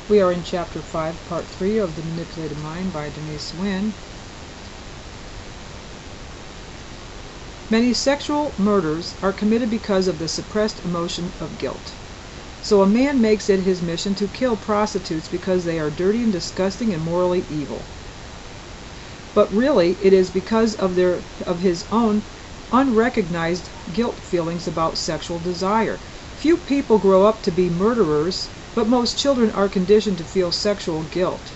We are in Chapter 5, Part 3 of The Manipulated Mind by Denise Wynn. Many sexual murders are committed because of the suppressed emotion of guilt. So a man makes it his mission to kill prostitutes because they are dirty and disgusting and morally evil. But really, it is because of his own unrecognized guilt feelings about sexual desire. Few people grow up to be murderers, but most children are conditioned to feel sexual guilt.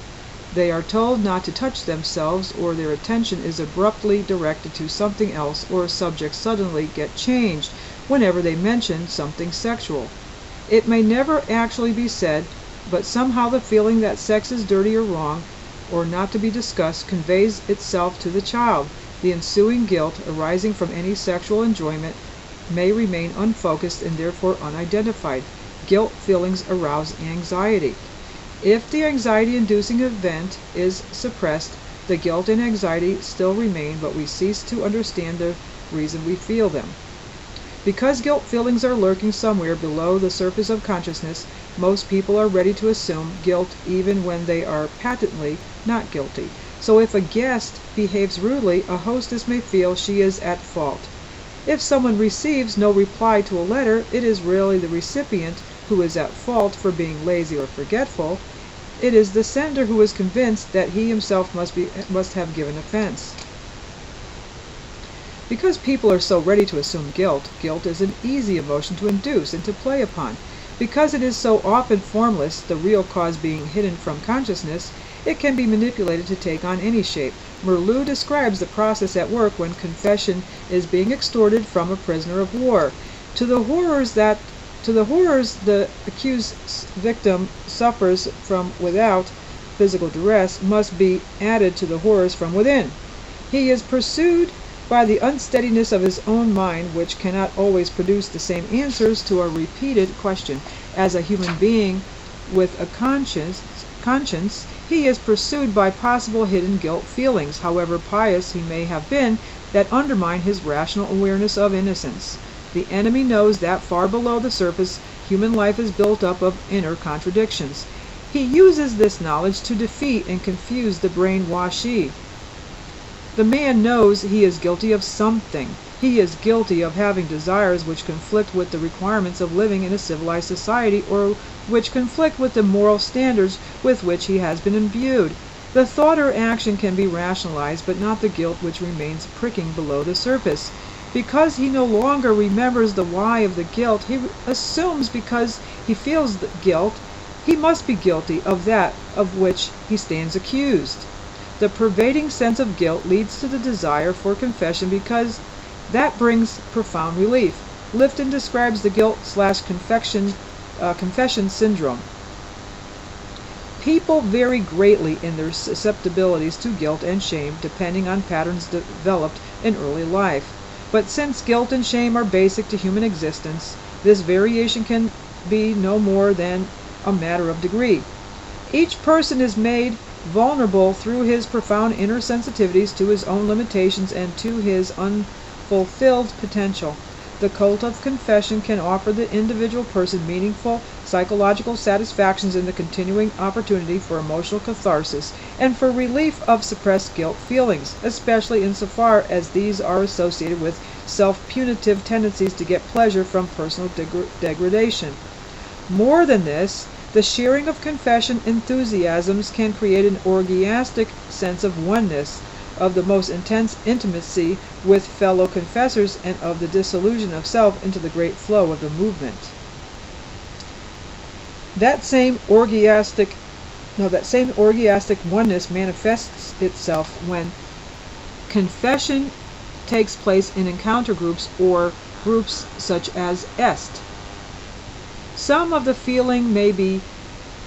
They are told not to touch themselves, or their attention is abruptly directed to something else, or subjects suddenly get changed whenever they mention something sexual. It may never actually be said, but somehow the feeling that sex is dirty or wrong, or not to be discussed, conveys itself to the child. The ensuing guilt arising from any sexual enjoyment may remain unfocused and therefore unidentified. Guilt feelings arouse anxiety. If the anxiety-inducing event is suppressed, the guilt and anxiety still remain, but we cease to understand the reason we feel them. Because guilt feelings are lurking somewhere below the surface of consciousness, most people are ready to assume guilt even when they are patently not guilty. So if a guest behaves rudely, a hostess may feel she is at fault. If someone receives no reply to a letter, it is really the recipient who is at fault for being lazy or forgetful. It is the sender who is convinced that he himself must have given offense. Because people are so ready to assume guilt, guilt is an easy emotion to induce and to play upon. Because it is so often formless, the real cause being hidden from consciousness, it can be manipulated to take on any shape. Merleau describes the process at work when confession is being extorted from a prisoner of war. To the horrors the accused victim suffers from without physical duress must be added to the horrors from within. He is pursued by the unsteadiness of his own mind, which cannot always produce the same answers to a repeated question. As a human being with a conscience, he is pursued by possible hidden guilt feelings, however pious he may have been, that undermine his rational awareness of innocence. The enemy knows that far below the surface, human life is built up of inner contradictions. He uses this knowledge to defeat and confuse the brainwashee. The man knows he is guilty of something. He is guilty of having desires which conflict with the requirements of living in a civilized society, or which conflict with the moral standards with which he has been imbued. The thought or action can be rationalized, but not the guilt which remains pricking below the surface. Because he no longer remembers the why of the guilt, he assumes because he feels the guilt, he must be guilty of that of which he stands accused. The pervading sense of guilt leads to the desire for confession because that brings profound relief. Lifton describes the guilt/confession syndrome. People vary greatly in their susceptibilities to guilt and shame, depending on patterns developed in early life. But since guilt and shame are basic to human existence, this variation can be no more than a matter of degree. Each person is made vulnerable through his profound inner sensitivities to his own limitations and to his unfulfilled potential. The cult of confession can offer the individual person meaningful psychological satisfactions in the continuing opportunity for emotional catharsis and for relief of suppressed guilt feelings, especially insofar as these are associated with self-punitive tendencies to get pleasure from personal degradation. More than this, the sharing of confession enthusiasms can create an orgiastic sense of oneness, of the most intense intimacy with fellow confessors, and of the dissolution of self into the great flow of the movement. That same orgiastic oneness manifests itself when confession takes place in encounter groups or groups such as EST. Some of the feeling may be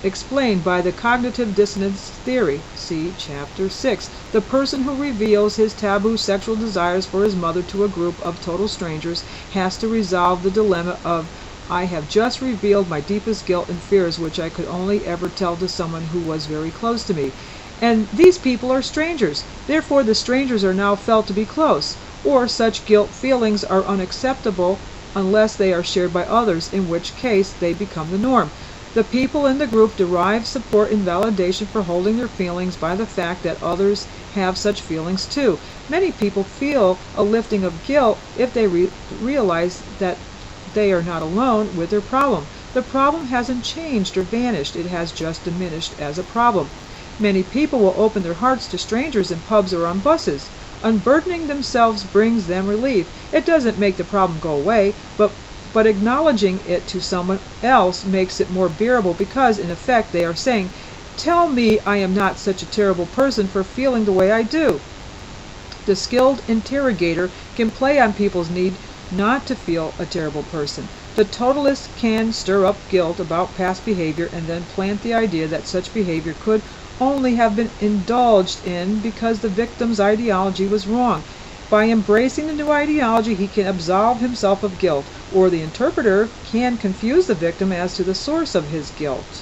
explained by the cognitive dissonance theory. See Chapter 6. The person who reveals his taboo sexual desires for his mother to a group of total strangers has to resolve the dilemma of, I have just revealed my deepest guilt and fears, which I could only ever tell to someone who was very close to me. And these people are strangers. Therefore the strangers are now felt to be close, or such guilt feelings are unacceptable unless they are shared by others, in which case they become the norm. The people in the group derive support and validation for holding their feelings by the fact that others have such feelings too. Many people feel a lifting of guilt if they realize that they are not alone with their problem. The problem hasn't changed or vanished, it has just diminished as a problem. Many people will open their hearts to strangers in pubs or on buses. Unburdening themselves brings them relief. It doesn't make the problem go away, but acknowledging it to someone else makes it more bearable because, in effect, they are saying, "Tell me I am not such a terrible person for feeling the way I do." The skilled interrogator can play on people's need not to feel a terrible person. The totalist can stir up guilt about past behavior and then plant the idea that such behavior could only have been indulged in because the victim's ideology was wrong. By embracing the new ideology, he can absolve himself of guilt, or the interpreter can confuse the victim as to the source of his guilt.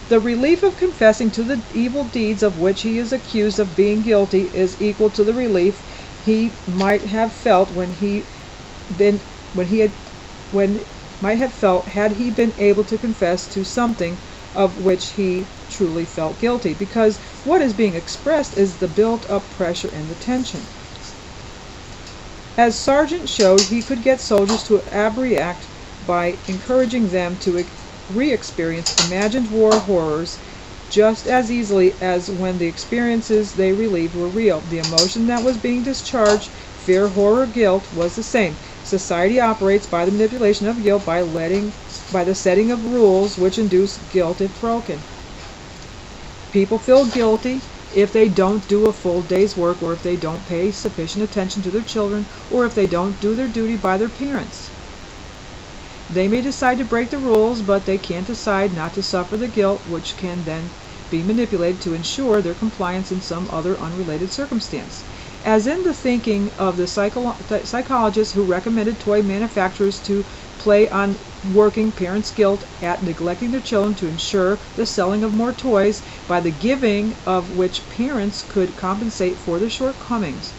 The relief of confessing to the evil deeds of which he is accused of being guilty is equal to the relief he might have felt had he been able to confess to something of which he truly felt guilty, because what is being expressed is the built-up pressure and the tension. As Sargent showed, he could get soldiers to abreact by encouraging them to re-experience imagined war horrors just as easily as when the experiences they relieved were real. The emotion that was being discharged, fear, horror, guilt, was the same. Society operates by the manipulation of guilt by the setting of rules which induce guilt if broken. People feel guilty if they don't do a full day's work, or if they don't pay sufficient attention to their children, or if they don't do their duty by their parents. They may decide to break the rules, but they can't decide not to suffer the guilt, which can then be manipulated to ensure their compliance in some other unrelated circumstance. As in the thinking of the psychologists who recommended toy manufacturers to play on working parents' guilt at neglecting their children to ensure the selling of more toys, by the giving of which parents could compensate for their shortcomings.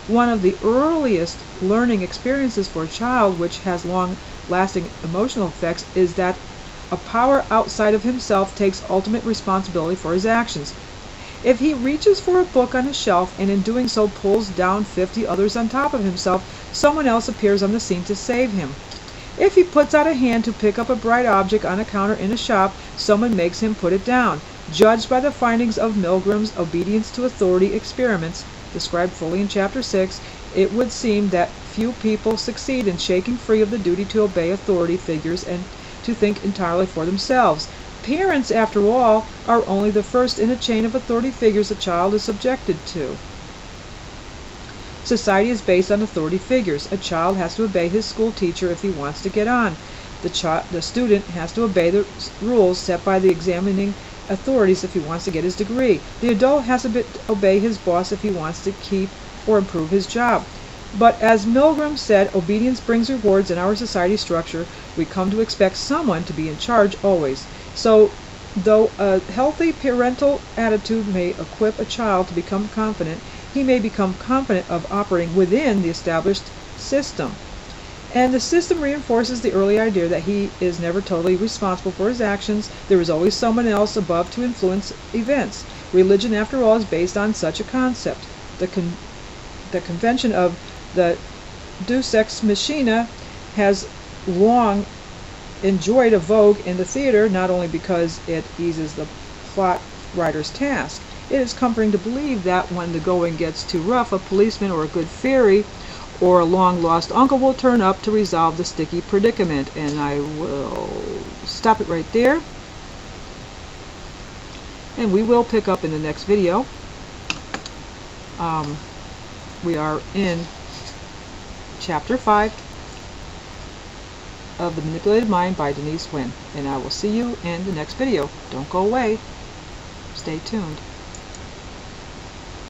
One of the earliest learning experiences for a child, which has long-lasting emotional effects, is that a power outside of himself takes ultimate responsibility for his actions. If he reaches for a book on a shelf and in doing so pulls down 50 others on top of himself, someone else appears on the scene to save him. If he puts out a hand to pick up a bright object on a counter in a shop, someone makes him put it down. Judged by the findings of Milgram's obedience to authority experiments, described fully in Chapter 6, it would seem that few people succeed in shaking free of the duty to obey authority figures and to think entirely for themselves. Parents, after all, are only the first in a chain of authority figures a child is subjected to. Society is based on authority figures. A child has to obey his school teacher if he wants to get on. The student has to obey the rules set by the examining authorities if he wants to get his degree. The adult has to obey his boss if he wants to keep or improve his job. But as Milgram said, obedience brings rewards. In our society structure, we come to expect someone to be in charge always. So, though a healthy parental attitude may equip a child to become confident, he may become confident of operating within the established system. And the system reinforces the early idea that he is never totally responsible for his actions. There is always someone else above to influence events. Religion, after all, is based on such a concept. The convention of the Deus Ex Machina has long enjoyed a vogue in the theater, not only because it eases the plot writer's task. It is comforting to believe that when the going gets too rough, a policeman or a good fairy or a long-lost uncle will turn up to resolve the sticky predicament. And I will stop it right there. And we will pick up in the next video. We are in Chapter 5 of The Manipulated Mind by Denise Wynn. And I will see you in the next video. Don't go away. Stay tuned.